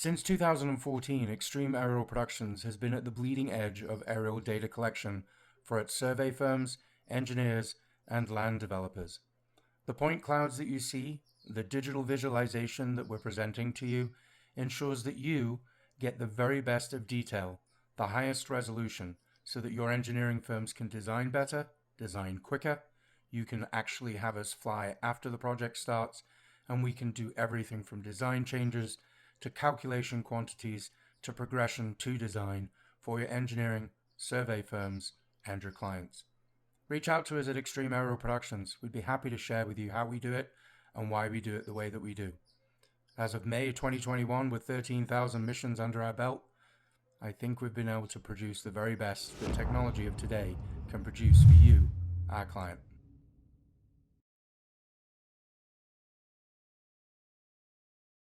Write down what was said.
Since 2014, Extreme Aerial Productions has been at the bleeding edge of aerial data collection for its survey firms, engineers, and land developers. The point clouds that you see, the digital visualization that we're presenting to you, ensures that you get the very best of detail, the highest resolution, so that your engineering firms can design better, design quicker, you can actually have us fly after the project starts, and we can do everything from design changes to calculation quantities to progression to design for your engineering, survey firms, and your clients. Reach out to us at Extreme Aerial Productions. We'd be happy to share with you how we do it and why we do it the way that we do. As of May 2021, with 13,000 missions under our belt, I think we've been able to produce the very best the technology of today can produce for you, our client.